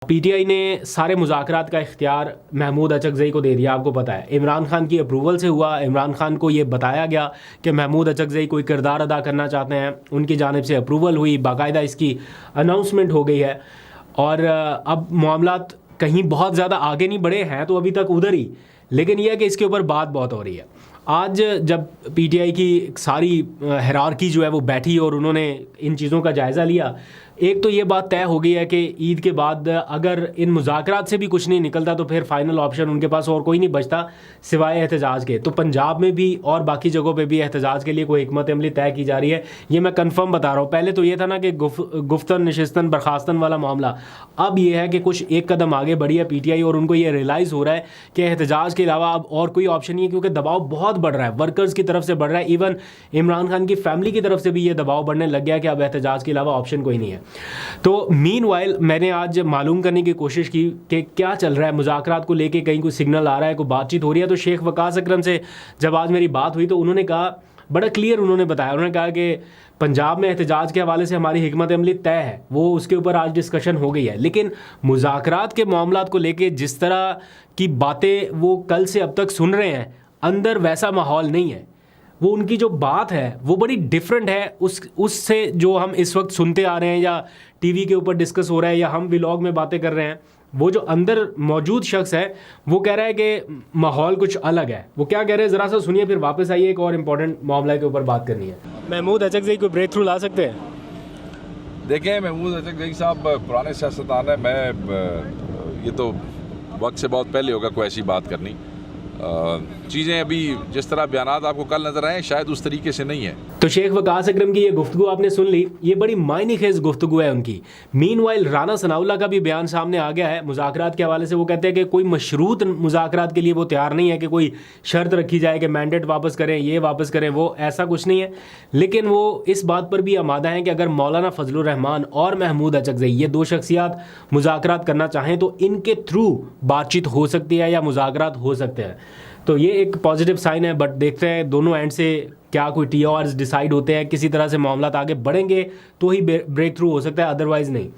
PTI ने सारे मुज़ाकरात का इख्तियार महमूद अचकज़ई को दे दिया। आपको पता है इमरान खान की अप्रूवल से हुआ। इमरान खान को ये बताया गया कि महमूद अचकज़ई कोई किरदार अदा करना चाहते हैं, उनकी जानिब से अप्रूवल हुई, बाकायदा इसकी अनाउंसमेंट हो गई है। और अब मामलात कहीं बहुत ज़्यादा आगे नहीं बढ़े हैं तो अभी तक उधर ही, लेकिन यह है कि इसके ऊपर बात बहुत हो रही है। आज जब पीटीआई की सारी हायरार्की जो है वो बैठी और उन्होंने इन चीज़ों का जायज़ा लिया, एक तो ये बात तय हो गई है कि ईद के बाद अगर इन मुज़ाकरात से भी कुछ नहीं निकलता तो फिर फाइनल ऑप्शन उनके पास और कोई नहीं बचता सिवाय एहतजाज के। तो पंजाब में भी और बाकी जगहों पे भी एहतजाज के लिए कोई हिकमत अमली तय की जा रही है, ये मैं कंफर्म बता रहा हूँ। पहले तो ये था ना कि गुफ्तन नशिस्तन बर्खास्तन वाला मामला, अब ये है कि कुछ एक कदम आगे बढ़ी है पीटीआई और उनको ये रियलाइज़ हो रहा है कि एहतजाज के अलावा अब और कोई ऑप्शन नहीं है, क्योंकि दबाव बहुत बढ़ रहा है, वर्कर्स की तरफ से बढ़ रहा है, इवन इमरान खान की फैमिली की तरफ से भी ये दबाव बढ़ने लग गया कि अब एहतजाज के अलावा ऑप्शन कोई नहीं है। तो मीनवाइल मैंने आज मालूम करने की कोशिश की कि क्या चल रहा है मुज़ाकरात को लेके, कहीं कोई सिग्नल आ रहा है, कोई बातचीत हो रही है। तो शेख वकास अकरम से जब आज मेरी बात हुई तो उन्होंने कहा, बड़ा क्लियर उन्होंने बताया, उन्होंने कहा कि पंजाब में एहतजाज के हवाले से हमारी हिकमत अमली तय है, वो उसके ऊपर आज डिस्कशन हो गई है। लेकिन मुज़ाकरात के मामलात को लेके जिस तरह की बातें वो कल से अब तक सुन रहे हैं, अंदर वैसा माहौल नहीं है। वो उनकी जो बात है वो बड़ी डिफरेंट है उससे जो हम इस वक्त सुनते आ रहे हैं या टीवी के ऊपर डिस्कस हो रहा है या हम व्लॉग में बातें कर रहे हैं। वो जो अंदर मौजूद शख्स है वो कह रहा है कि माहौल कुछ अलग है। वो क्या कह रहे हैं ज़रा सा सुनिए, फिर वापस आइए, एक और इम्पोर्टेंट मामला के ऊपर बात करनी है। महमूद अचकज़ई को ब्रेक थ्रू ला सकते हैं? देखें, महमूद अचकज़ई साहब पुराने सियासतदान है, मैं ये तो वक्त से बहुत पहले होगा कोई ऐसी बात करनी। चीज़ें अभी जिस तरह बयानात आपको कल नजर आए शायद उस तरीके से नहीं है। तो शेख वकास अकरम की ये गुफ्तगू आपने सुन ली, ये बड़ी मायने खेज गुफ्तगू है उनकी। मीनवाइल राना सनाउल्लाह का भी बयान सामने आ गया है मुज़ाकरात के हवाले से। वो कहते हैं कि कोई मशरूत मुज़ाकरात के लिए वो तैयार नहीं है कि कोई शर्त रखी जाए कि मैंडेट वापस करें, ये वापस करें, वो ऐसा कुछ नहीं है। लेकिन वो इस बात पर भी आमादा हैं कि अगर मौलाना फजलुर रहमान और महमूद अचकज़ई ये दो शख्सियात मुज़ाकरात करना चाहें तो इनके थ्रू बातचीत हो सकती है या मुज़ाकरात हो सकते हैं। तो ये एक पॉजिटिव साइन है, बट देखते हैं दोनों एंड से क्या कोई टीओआरस डिसाइड होते हैं, किसी तरह से मामला आगे बढ़ेंगे तो ही ब्रेक थ्रू हो सकता है, अदरवाइज़ नहीं।